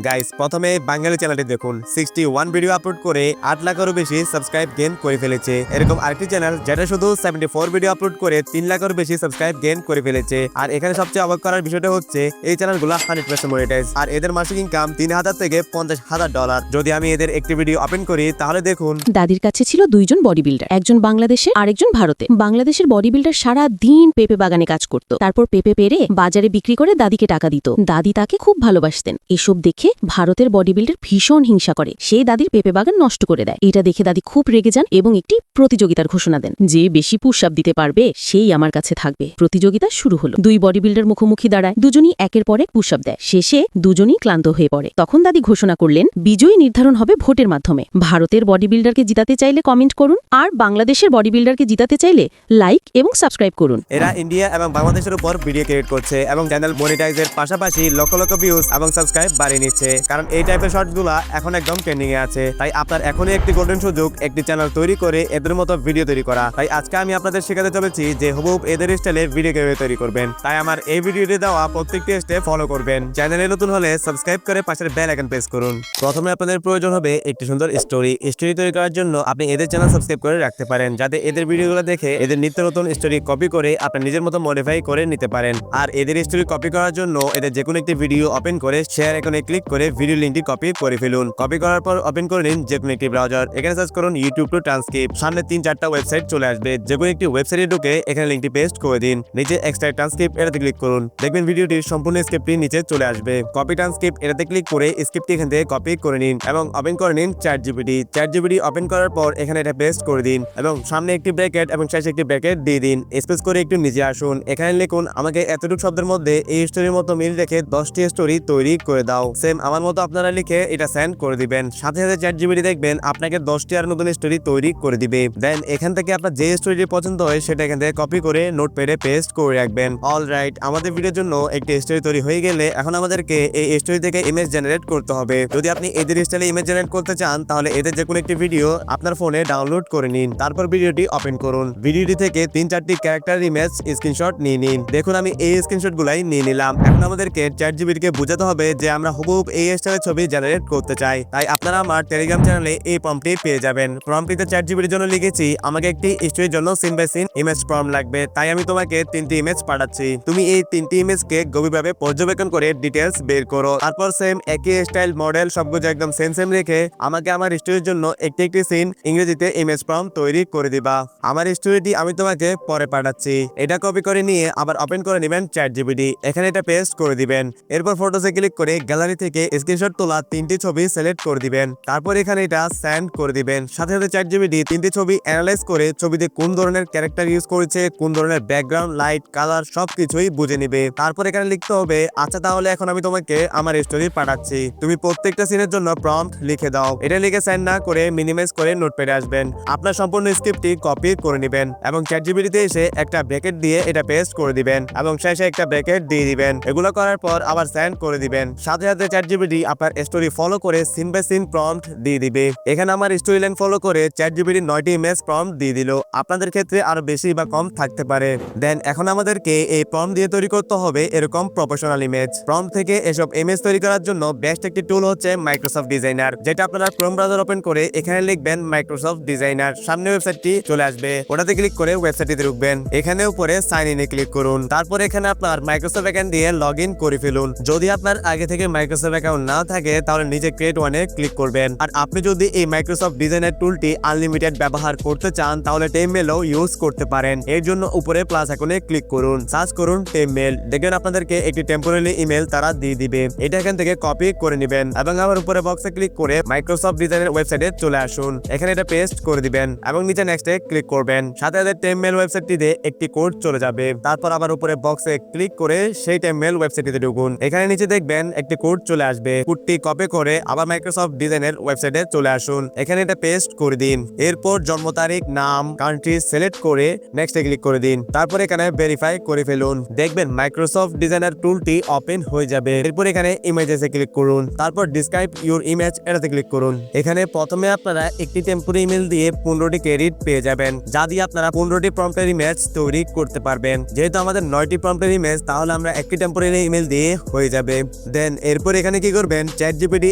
Guys প্রথমে বাঙালি চ্যানেলটি দেখুন 61 ভিডিও আপলোড করে 8 লাখেরও বেশি সাবস্ক্রাইব গেইন করে ফেলেছে। এরকম আরেকটি চ্যানেল যেটা শুধু 74 ভিডিও আপলোড করে 3 লাখেরও বেশি সাবস্ক্রাইব গেইন করে ফেলেছে। আর এখানে সবচেয়ে অবাক করার বিষয়টা হচ্ছে এই চ্যানেলগুলো 100% মনিটাইজ আর এদের মাসিক ইনকাম $3000 থেকে $50,000। যদি আমি এদের একটি ভিডিও ওপেন করি তাহলে দেখুন দাদির কাছে ছিল দুইজন বডি বিল্ডার, একজন বাংলাদেশে আরেকজন ভারতে। বাংলাদেশের বডি বিল্ডার সারা দিন পেঁপে বাগানে কাজ করত, তারপর পেঁপে পেরে বাজারে বিক্রি করে দাদিকে টাকা দিত। দাদি তাকে খুব ভালোবাসতেন। এসব দেখে ভারতের বডি বিল্ডার ভীষণ হিংসা করে, সেই দাদির পেঁপে বাগান নষ্ট করে দেয়। এটা দেখে দাদি খুব রেগে যান এবং একটি প্রতিযোগিতার ঘোষণা দেন, যে বেশি পুশ আপ দিতে পারবে সেই আমার কাছে থাকবে। প্রতিযোগিতা শুরু হলো। দুই বডি বিল্ডার মুখোমুখি দাঁড়ায়, দুজনই একের পর এক পুশ আপ দেয়। শেষে দুজনই ক্লান্ত হয়ে পড়ে। তখন দাদি ঘোষণা করলেন, বিজয়ী নির্ধারণ হবে ভোটের মাধ্যমে। ভারতের বডি বিল্ডারকে জিতাতে চাইলে কমেন্ট করুন, আর বাংলাদেশের বডি বিল্ডারকে জিতাতে চাইলে লাইক এবং সাবস্ক্রাইব করুন। এরা ইন্ডিয়া এবং বাংলাদেশের উপর ভিডিও ক্রিয়েট করছে এবং চ্যানেল মনিটাইজের পাশাপাশি লক্ষ লক্ষ ভিউজ এবং সাবস্ক্রাইব বাড়িয়ে নিচ্ছে, কারণ এই টাইপের শর্টসগুলো এখন একদম ট্রেন্ডিং এ আছে। তাই আপনার এখনই একটি গোল্ডেন সুযোগ একটি চ্যানেল তৈরি করে এদের মতো ভিডিও তৈরি করা। তাই আজকে আমি আপনাদের শেখাতে চলেছি যে হুবহু এদের স্টাইলে ভিডিও কিভাবে তৈরি করবেন। তাই আমার এই ভিডিওতে দেওয়া প্রত্যেকটি স্টেপ ফলো করবেন। চ্যানেলে নতুন হলে সাবস্ক্রাইব করে পাশের বেল আইকন প্রেস করুন। প্রথমে আপনাদের প্রয়োজন হবে একটি সুন্দর স্টোরি তৈরি করার জন্য আপনি এদের চ্যানেল সাবস্ক্রাইব করে রাখতে পারেন, যাতে এদের ভিডিওগুলো দেখে এদের নিত্য নতুন স্টোরি কপি করে আপনি নিজের মতো মডিফাই করে নিতে পারেন। আর এদের স্টোরি কপি করার জন্য এদের যে কোনো একটি ভিডিও ওপেন করে শেয়ার আইকনে ক্লিক করে ভিডিও লিংকটি কপি করে ফেলুন। কপি করার পর ওপেন করে নিন যে কোনো একটি ব্রাউজার। এখানে সার্চ করুন ইউটিউব টু ট্রান্সক্রিপ্ট। সামনে 3-4টা ওয়েবসাইট চলে আসবে। যে কোনো একটি ওয়েবসাইটে ঢুকে এখানে লিংকটি পেস্ট করে দিন। নিচে এক্সট্রাক্ট ট্রান্সক্রিপ্ট এটাতে ক্লিক করুন। দেখবেন ভিডিওটির সম্পূর্ণ স্ক্রিপ্টটি নিচে চলে আসবে। কপি ট্রান্সক্রিপ্ট এটাতে ক্লিক করে স্ক্রিপ্টটি এখান থেকে কপি করে নিন এবং ওপেন করে নিন চ্যাটজিপিটি ওপেন করার পর এখানে এটা পেস্ট করে দিন এবং সামনে একটি ব্র্যাকেট এবং শেষে একটি ব্র্যাকেট দিয়ে দিন। স্পেস করে একটু নিচে আসুন। এখানে লিখুন, আমাকে এতটুকু শব্দের মধ্যে এই স্টোরির মতো মিল রেখে 10টি স্টোরি তৈরি করে দাও। সেম আমার মতো আপনারা লিখে এটা সেন্ড করে দিবেন। সাথে সাথে চ্যাটজিপিটি দেখবেন আপনাকে 10টি আর নতুন স্টোরি তৈরি করে দিবে। দেন এখান থেকে আপনার যে স্টোরিটি পছন্দ হয় সেটা এখান থেকে কপি করে নোটপ্যাডে পেস্ট করে রাখবেন। অলরাইট, আমাদের ভিডিওর জন্য একটি স্টোরি তৈরি হয়ে গেলে এখন আমাদেরকে এই স্টোরি থেকে ইমেজ জেনারেট করতে হবে। যদি আপনি এদের স্টাইলে ইমেজ জেনারেট করতে চান তাহলে এদের যে কোনো একটি ভিডিও আপনার ফোনে ডাউনলোড করে নিন। তারপর ভিডিওটি ওপেন করুন। ভিডিওটি থেকে 3-4টি ক্যারেক্টার ইমেজ স্ক্রিনশট নিয়ে নিন। দেখুন আমি এই স্ক্রিনশট গুলাই নিয়ে নিলাম। এখন আমাদেরকে চ্যাটজিপিটিকে বোঝাতে হবে যে আমরা হুবহু এই স্টাইলের ছবি জেনারেট করতে চাই। তাই আপনারা আমার টেলিগ্রাম চ্যানেলে এই প্রম্পটটি পেয়ে যাবেন। প্রম্পটটিতে চ্যাটজিপিটির জন্য লিখেছি, আমাকে একটি স্টোরির জন্য scene by scene image prompt লাগবে। তাই আমি তোমাকে 3টি ইমেজ পাঠাচ্ছি। তুমি এই 3টি ইমেজকে গভীরভাবে পর্যবেক্ষণ করে ডিটেলস বের করো। তারপর সেম একই স্টাইল মডেল সবগুলো একদম সেম রেখে আমাকে আমার স্টোরির জন্য একটি সিন ইংরেজিতে ইমেজ প্রম্পট তৈরি করে দিবা। আমার স্টোরিটি আমি তোমাকে পরে পাঠাচ্ছি। এটা কপি করে নিয়ে আবার ওপেন করে নেবেন চ্যাটজিপিটি। এখানে এটা পেস্ট করে দিবেন। এরপর ফটোসে ক্লিক করে গ্যালারি থেকে স্ক্রিনশট তোলা 3টি ছবি সিলেক্ট করে দিবেন। তারপর এখানে এটা সেন্ড করে দিবেন। সাথে সাথে চ্যাটজিপিটি 3টি ছবি অ্যানালাইজ করে ছবিতে কোন ধরনের ক্যারেক্টার ইউজ করেছে, কোন ধরনের ব্যাকগ্রাউন্ড, লাইট, কালার সবকিছুই বুঝে নিবে। তারপর এখানে লিখতে হবে, আচ্ছা তাহলে এখন আমি তোমাকে আমার স্টোরি পাঠাচ্ছি, তুমি প্রত্যেকটা সিনের জন্য প্রম্পট লিখে দাও। এটা লিখে সেন্ড না করে মিনিমাইজ করে নোটপ্যাডে আসবেন। আপনার সম্পূর্ণ স্ক্রিপ্টটি কপি করে নেবেন এবং চ্যাটজিপিটিতে এসে একটা ব্র্যাকেট দিয়ে এটা পেস্ট করে দিবেন এবং শেষে একটা ব্র্যাকেট দিয়ে দিবেন। এগুলো করার পর আবার সেন্ড করে দিবেন। সাথে সাথে চ্যাটজিপিটি আপনার স্টোরি ফলো করে সিন বাই সিন প্রম্পট দিয়ে দিবে। এখানে আমার স্টোরি লাইন ফলো করে চ্যাটজিপিটি 9টি ইমেজ প্রম্পট দিয়ে দিল। আপনাদের ক্ষেত্রে আরো বেশি বা কম থাকতে পারে। দেন এখন আমাদেরকে এই প্রম্পট দিয়ে তৈরি করতে হবে এরকম প্রফেশনাল ইমেজ। প্রম্পট থেকে এসব ইমেজ তৈরি করার জন্য বেস্ট একটি টুল হচ্ছে মাইক্রোসফট ডিজাইনার, যেটা আপনারা ক্রোম ব্রাউজার ওপেন করে এখানে লিখবেন মাইক্রোসফট ডিজাইনার। সামনে ওয়েবসাইটটি চলে আসবে, ওটাতে ক্লিক করে ওয়েবসাইটটিতে ঢুকবেন। এখানে উপরে সাইন ইনে ক্লিক করুন। তারপর এখানে আপনার মাইক্রোসফট অ্যাকাউন্ট দিয়ে লগইন করে ফেলুন। যদি আপনার আগে থেকে মাইক্রোসফট অ্যাকাউন্ট না থাকে তাহলে নিচে ক্রিয়েট ওয়ানে ক্লিক করবেন। আর আপনি যদি এই মাইক্রোসফট ডিজাইনার টুলটি আনলিমিটেড ব্যবহার করতে চান তাহলে টেমমেলও ইউজ করতে পারেন। এর জন্য উপরে প্লাস আইকনে ক্লিক করুন, সার্চ করুন টেমমেল। দেখবেন আপনাদেরকে একটি টেম্পোরারি ইমেল তারা দিয়ে দিবে। এটা এখান থেকে কপি করে নেবেন এবং আবার উপরে বক্সে ক্লিক করে মাইক্রোসফট ডিজাইনের ওয়েবসাইটে চলে আসুন। এখানে এটা পেস্ট করে দিবেন এবং নিচে নেক্সটে ক্লিক করবেন। সাথে সাথে টেমমেল ওয়েবসাইটটিতে একটি কোড চলে যাবে। তারপর আবার উপরে বক্সে ক্লিক করে সেই টেমমেল ওয়েবসাইটটিতে ঢুকুন। এখানে নিচে দেখবেন একটি কোড চলে আসবে। কোডটি কপি করে আবার মাইক্রোসফট ডিজাইনের ওয়েবসাইটে চলে আসুন। এখানে এটা পেস্ট করে দিন। এরপর জন্ম তারিখ, নাম, কান্ট্রি সিলেক্ট করে নেক্সটে ক্লিক করে দিন। তারপর এখানে ভেরিফাই করে ফেলুন। দেখবেন মাইক্রোসফট ডিজাইনার টুলটি ওপেন হয়ে যাবে। এরপর এখানে ইমেজেসে ক্লিক করুন। তারপর ডিসক্রাইব ইউর ইমেজ এটাতে ক্লিক করুন। এখানে প্রথমে আপনারা একটি টেম্পোরারি ইমেল দিয়ে 15টি ক্রেডিট পেয়ে যাবেন, যা দিয়ে আপনারা 15টি প্রম্পটের ইমেজ তৈরি করতে পারবেন। যেহেতু আমাদের 9টি প্রম্পটের ইমেজ, তাহলে আমরা একটি টেম্পোরারি ইমেল দিয়ে হয়ে যাবে। দেন এরপর এখানে এখানে কি করবেন, ChatGPT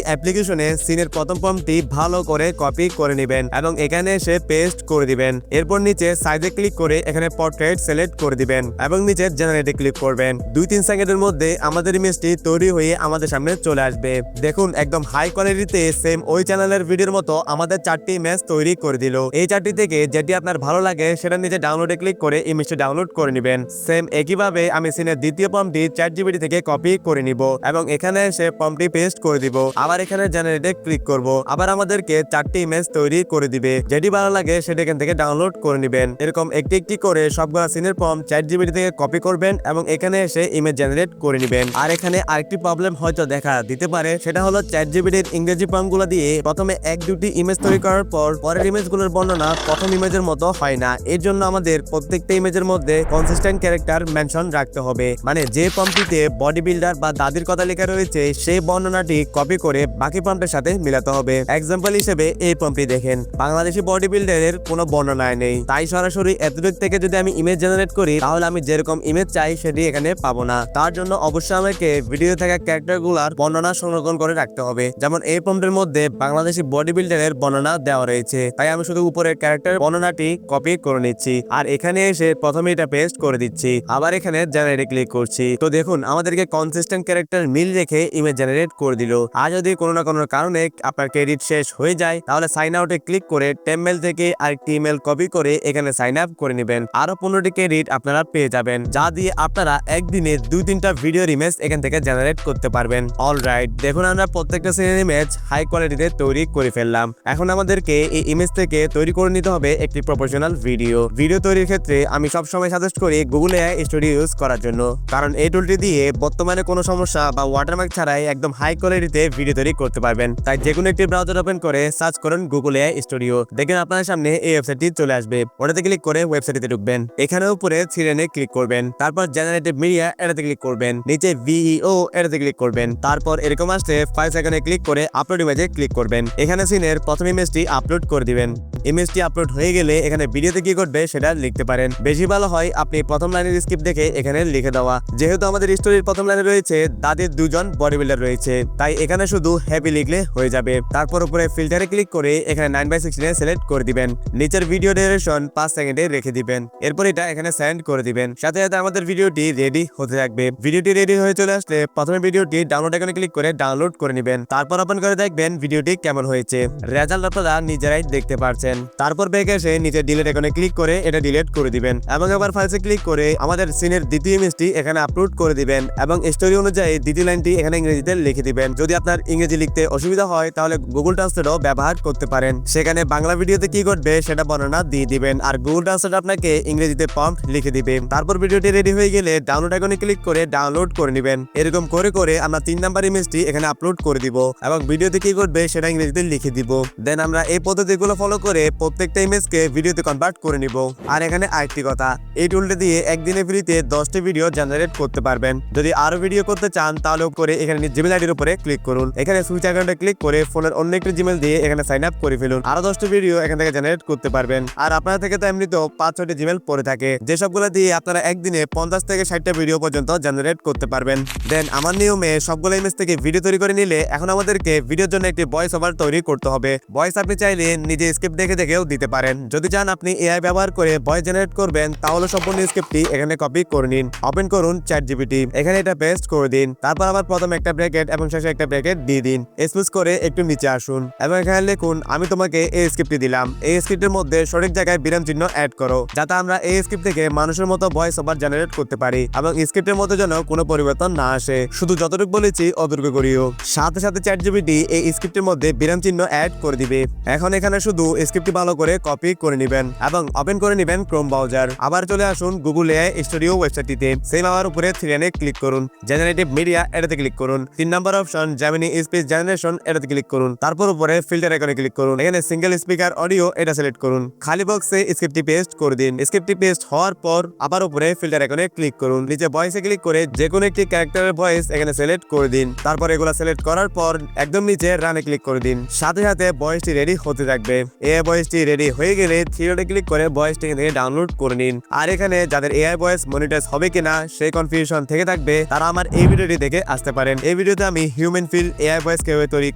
অ্যাপ্লিকেশনে সিনের প্রথম প্রম্পটটি ভালো করে কপি করে নেবেন এবং এখানে এসে পেস্ট করে দিবেন। এরপর নিচে সাইজে ক্লিক করে এখানে পোর্ট্রেট সিলেক্ট করে দিবেন এবং নিচে জেনারেটে ক্লিক করবেন। 2-3 সেকেন্ডের মধ্যে আমাদের ইমেজটি তৈরি হয়ে আমাদের সামনে চলে আসবে। দেখুন একদম হাই কোয়ালিটিতে সেম ওই চ্যানেলের ভিডিওর মতো আমাদের 4টি ইমেজ তৈরি করে দিল। এই 4টি থেকে যেটি আপনার ভালো লাগে সেটা নিচে ডাউনলোডে ক্লিক করে ইমেজটি ডাউনলোড করে নেবেন। সেম একইভাবে আমি সিনের দ্বিতীয় প্রম্পটটি ChatGPT থেকে কপি করে নিব এবং এখানে এসে প্রম্পটটি পেস্ট করে দিব। আবার এখানে জেনারেটে ক্লিক করব। আবার আমাদেরকে 4টি ইমেজ তৈরি করে দিবে। যেটি ভালো লাগে সেটা এখান থেকে ডাউনলোড করে নেবেন। এরকম একটি একটি করে সবগুলো সিনের প্রম্পট ChatGPT থেকে কপি করবেন এবং এখানে এসে ইমেজ জেনারেট করে নেবেন। আর এখানে আরেকটি প্রবলেম হয়তো দেখা দিতে পারে, সেটা হলো ChatGPT-র ইংরেজি প্রম্পটগুলো দিয়ে প্রথমে 1-2টি ইমেজ তৈরি করার পর পরের ইমেজগুলোর বর্ণনা প্রথম ইমেজের মতো হয় না। এর জন্য আমাদের প্রত্যেকটা ইমেজের মধ্যে কনসিস্টেন্ট ক্যারেক্টার মেনশন রাখতে হবে। মানে যে প্রম্পটটিতে বডি বিল্ডার বা দাদির কথা লেখা রয়েছে সেই বর্ণনাটি কপি করে বাকি প্রম্পটের সাথে মিলাতে হবে। এক্সাম্পল হিসেবে এই প্রম্পটটি দেখেন, বাংলাদেশি বডি বিল্ডারের কোনো বর্ণনায় নেই, তাই সরাসরি এতটুক থেকে যদি আমি ইমেজ জেনারেট করি তাহলে আমি যেরকম ইমেজ চাই সেটি এখানে পাবো না। তার জন্য অবশ্যই আমাকে ভিডিও থাকা ক্যারেক্টারগুলোর বর্ণনা সংরক্ষণ করে রাখতে হবে। যেমন এই প্রম্পটের মধ্যে বাংলাদেশি বডি বিল্ডারের বর্ণনা দেওয়া রয়েছে, তাই আমি শুধু উপরের ক্যারেক্টার বর্ণনাটি কপি করে নিচ্ছি আর এখানে এসে প্রথমে এটা পেস্ট করে দিচ্ছি। আবার এখানে জেনারেটে ক্লিক করছি। তো দেখুন আমাদেরকে কনসিস্টেন্ট ক্যারেক্টার মিল রেখে ইমেজ জেনারেট করে দিল। আর যদি কোনো না কোনো কারণে আপনার ক্রেডিট শেষ হয়ে যায় তাহলে সাইন আউটে ক্লিক করে টেম্পলেট থেকে আরেকটি ইমেল কপি করে এখানে সাইন আপ করে নেবেন। আরো 15টি ক্রেডিট আপনারা পেয়ে যাবেন, যা দিয়ে আপনারা একদিনে 2-3টা ভিডিওর ইমেজ এখান থেকে জেনারেট করতে পারবেন। অলরাইট, দেখুন আমরা প্রত্যেকটা সিনের ইমেজ হাই কোয়ালিটিতে তৈরি করে ফেললাম। এখন আমাদেরকে এই ইমেজ থেকে তৈরি করে নিতে হবে একটি প্রফেশনাল ভিডিও তৈরির ক্ষেত্রে আমি সবসময় সাজেস্ট করি গুগল এআই স্টুডিও ইউজ করার জন্য, কারণ এই টুলটি দিয়ে বর্তমানে কোনো সমস্যা বা ওয়াটারমার্ক ছাড়াই একদম হাই কোয়ালিটিতে ভিডিও তৈরি করতে পারবেন। তাই যে কোনো একটি ব্রাউজার ওপেন করে সার্চ করুন গুগল এআই স্টুডিও, দেখেন আপনার সামনে এই ওয়েবসাইটটি চলে আসবে। ওটাতে ক্লিক করে ওয়েবসাইটে ঢুকবেন, এখানে উপরে থ্রিলাইনে ক্লিক করবেন, তারপর জেনারেটিভ মিডিয়া এটাতে ক্লিক করবেন, নিচে ভিইও এটাতে ক্লিক করবেন, তারপর এরকম আসলে 5 সেকেন্ডে ক্লিক করে আপলোড ইমেজে ক্লিক করবেন। এখানে সিনের প্রথম ইমেজটি আপলোড করে দিবেন। ইমেজটি আপলোড হয়ে গেলে এখানে ভিডিওতে কি করবে সেটা লিখতে পারেন। বেশি ভালো হয় আপনি প্রথম লাইনের স্ক্রিপ্ট দেখে এখানে লিখে দেওয়া। যেহেতু আমাদের স্টোরির প্রথম লাইনে রয়েছে দাদির 2জন বডি বিল্ডার রয়েছে, তাই এখানে শুধু হ্যাপি লিখলে হয়ে যাবে। তারপর উপরে ফিল্টারে ক্লিক করে এখানে 9:16 সিলেক্ট করে দিবেন। নিচের ভিডিও ডিউরেশন 5 সেকেন্ডে রেখে দিবেন। এরপর এটা এখানে সেন্ড করে দিবেন। সাথে সাথে আমাদের ভিডিওটি রেডি হতে থাকবে। ভিডিওটি রেডি হয়ে চলে আসলে প্রথমে ভিডিওটি ডাউনলোড আইকনে ক্লিক করে ডাউনলোড করে নেবেন। তারপর ওপেন করে দেখবেন ভিডিওটি কেমন হয়েছে। রেজাল্ট আপনারা নিজেরাই দেখতে পারছেন। তারপর ব্যাক এসে নিচে ডিলিট আইকনে ক্লিক করে এটা ডিলিট করে দিবেন এবং আবার ফাইলসে ক্লিক করে আমাদের সিনের দ্বিতীয় ইমেজটি এখানে আপলোড করে দিবেন এবং স্টোরি অনুযায়ী দ্বিতীয় লাইনটি এখানে ইংরেজিতে লিখে দিবেন। যদি আপনার ইংরেজি লিখতে অসুবিধা হয় তাহলে গুগল ট্রান্সলেটও ব্যবহার করতে পারেন। সেখানে বাংলা ভিডিওতে কি ঘটবে সেটা বর্ণনা দিয়ে দিবেন আর গুগল ট্রান্সলেট আপনাকে ইংরেজিতে প্রম্পট লিখে দিবে। তারপর ভিডিওটি রেডি হয়ে গেলে ডাউনলোড আইকনে ক্লিক করে ডাউনলোড করে নেবেন। এরকম করে করে আমরা 3 নাম্বার ইমেজটি এখানে আপলোড করে দিব এবং ভিডিওতে কি ঘটবে সেটা ইংরেজিতে লিখে দিব। দেন আমরা এই পদ্ধতিগুলো ফলো করে প্রত্যেকটা ইমেজকে ভিডিওতে কনভার্ট করে নিব। আর এখানে আরেকটি কথা, এই টুলটি দিয়ে একদিনে ফ্রিতে 10টি ভিডিও জেনারেট করতে পারবেন। যদি আরো ভিডিও করতে চান তাহলে করে এখানে জিমেল আইডির উপরে ক্লিক করুন। এখানে সুইচ অ্যাকাউন্টে ক্লিক করে ফোনের অন্য একটি জিমেল দিয়ে এখানে সাইন আপ করে ফেলুন। আরো 10টি ভিডিও এখান থেকে জেনারেট করতে পারবেন। আর আপনার থেকে তো এমনিতেও 5-6টি জিমেল পড়ে থাকে, যেসবগুলো দিয়ে আপনারা একদিনে 50 থেকে 60টা ভিডিও পর্যন্ত জেনারেট করতে পারবেন। দেন আমার নিয়মে সবগুলো ইমেজ থেকে ভিডিও তৈরি করে নিলে এখন আমাদেরকে ভিডিওর জন্য একটি ভয়েস ওভার তৈরি করতে হবে। ভয়েস আপনি চাইলে নিজে স্ক্রিপ্ট দেখে দেখেও দিতে পারেন। যদি চান আপনি এআই ব্যবহার করে ভয়েস জেনারেট করবেন তাহলে সম্পূর্ণ স্ক্রিপ্টটি এখানে কপি করে নিন। ওপেন করুন ChatGPT, এখানে এটা পেস্ট করে দিন। তারপর আবার প্রথমে একটা ব্র্যাকেট এবং শেষে একটা ব্র্যাকেট দিয়ে দিন। স্পেস করে একটু নিচে আসুন এবং এখানে লিখুন আমি তোমাকে এই স্ক্রিপ্টটি দিলাম, এই স্ক্রিপ্টের মধ্যে সঠিক জায়গায় বিরাম চিহ্ন অ্যাড করো, যাতে আমরা এই স্ক্রিপ্ট থেকে মানুষের মতো ভয়েস ওভার জেনারেট করতে পারি এবং স্ক্রিপ্টের মধ্যে যেন কোনো পরিবর্তন না আসে, শুধু যতটুকু বলেছি অতটুকু করিও। সাথে সাথে ChatGPT এই স্ক্রিপ্টের মধ্যে বিরাম চিহ্ন অ্যাড করে দিবে। এখন এখানে শুধু স্ক্রিপ্টটি ভালো করে কপি করে নেবেন এবং ওপেন করে নেবেন ক্রোম ব্রাউজার। আবার চলে আসুন গুগল এআই স্টুডিও ওয়েবসাইটটিতে। সেম আবার উপরে থ্রিলাইনে ক্লিক করুন, জেনারেটিভ মিডিয়া এটাতে ক্লিক করুন। 3 number option Gemini speech generation এটাতে ক্লিক করুন। তারপর উপরে ফিল্টার আইকনে ক্লিক করুন, এখানে সিঙ্গেল স্পিকার অডিও এটা সিলেক্ট করুন। খালি বক্সে স্ক্রিপ্টটি পেস্ট করে দিন। স্ক্রিপ্টটি পেস্ট হওয়ার পর আবার উপরে ফিল্টার আইকনে ক্লিক করুন, নিচে ভয়েসে ক্লিক করে যে কোনো একটি ক্যারেক্টারের ভয়েস এখানে সিলেক্ট করে দিন। তারপর এগুলো সিলেক্ট করার পর একদম নিচে রানে ক্লিক করে দিন। সাথে সাথে ভয়েসটি রেডি হতে থাকবে। এই ভয়েসটি রেডি হয়ে গেলে থ্রিডে ক্লিক করে ভয়েসটি থেকে ডাউনলোড করে নিন। আর এখানে যাদের এআই ভয়েস মনিটাইজ হবে কিনা সেই কনফিউশন থেকে থাকবে তারা আমার এই ভিডিওটি দেখে আসতে পারেন। এই ভিডিও ভিডিওতে আমি হিউম্যান ফিল এআই ভয়েস কিভাবে তৈরি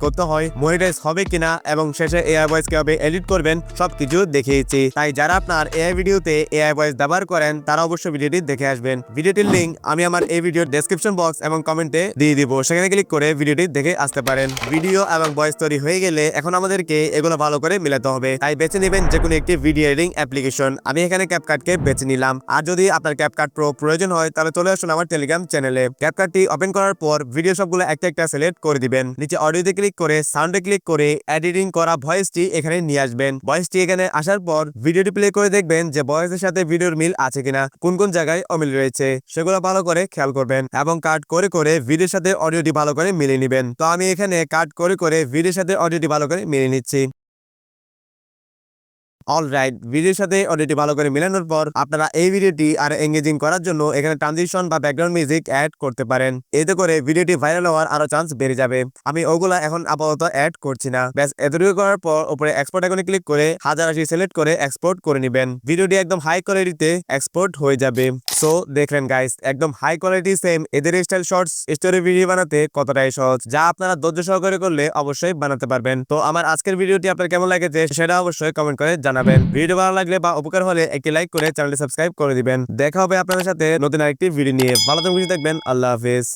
করতে হয়, মনিটাইজ হবে কিনা এবং শেষে এআই ভয়েস কিভাবে এডিট করবেন সবকিছু দেখিয়েছি। তাই যারা আপনার এআই ভিডিওতে এআই ভয়েস ব্যবহার করেন তারা অবশ্যই ভিডিওটি দেখে আসবেন। ভিডিওটির লিংক আমি আমার এই ভিডিওর ডেসক্রিপশন বক্স এবং কমেন্টে দিয়ে দিব, সেখানে ক্লিক করে ভিডিওটি দেখে আসতে পারেন। ভিডিও এবং ভয়েস তৈরি হয়ে গেলে এখন আমাদেরকে এগুলো ভালো করে মিলাতে হবে। তাই বেছে নেবেন যে কোনো একটি ভিডিও এডিটিং অ্যাপ্লিকেশন। আমি এখানে ক্যাপকাটকে বেছে নিলাম। আর যদি আপনার ক্যাপকাট প্রো প্রয়োজন হয় তাহলে চলে আসুন আমার টেলিগ্রাম চ্যানেলে। ক্যাপকাটটি ওপেন করার পর ভিডিও সবগুলো একটা একটা সিলেক্ট করে দিবেন। নিচে অডিওতে ক্লিক করে সাউন্ডে ক্লিক করে এডিটিং করা ভয়েসটি এখানে নিয়ে আসবেন। ভয়েসটি এখানে আসার পর ভিডিওটি প্লে করে দেখবেন যে ভয়েসের সাথে ভিডিওর মিল আছে কিনা, কোন কোন জায়গায় অমিল রয়েছে সেগুলো ভালো করে খেয়াল করবেন এবং কাট করে করে ভিডিওর সাথে অডিওটি ভালো করে মিলিয়ে নেবেন। তো আমি এখানে কাট করে করে ভিডিওর সাথে অডিওটি ভালো করে মিলিয়ে নিচ্ছি। অলরাইট, ভিডিওর সাথে অডিওটি ভালো করে মেলানোর পর আপনারা এই ভিডিওটি আর এঙ্গেজিং করার জন্য এখানে ট্রানজিশন বা ব্যাকগ্রাউন্ড মিউজিক অ্যাড করতে পারেন। এতে করে ভিডিওটি ভাইরাল হওয়ার আরো চান্স বেড়ে যাবে। আমি ওগুলা এখন আপাতত অ্যাড করছি না। ব্যাস এতটুকু করার পর উপরে এক্সপোর্ট আইকনে ক্লিক করে 1080 সিলেক্ট করে এক্সপোর্ট করে নেবেন। ভিডিওটি একদম হাই কোয়ালিটিতে এক্সপোর্ট হয়ে যাবে। সো দেখলেন গাইস, একদম হাই কোয়ালিটি সেম এদের স্টাইল শর্টস স্টোরি ভিডিও বানাতে কতটাই সহজ, যা আপনারা ধৈর্য সহকারে করলে অবশ্যই বানাতে পারবেন। তো আমার আজকের ভিডিওটি আপনার কেমন লেগেছে সেটা অবশ্যই কমেন্ট করে জানাবেন। ভিডিও ভালো লাগলে বা উপকার হলে একটি লাইক করে চ্যানেলটি সাবস্ক্রাইব করে দিবেন। দেখা হবে আপনাদের সাথে নতুন আরেকটি ভিডিও নিয়ে। ভালো থাকবেন, আল্লাহ হাফেজ।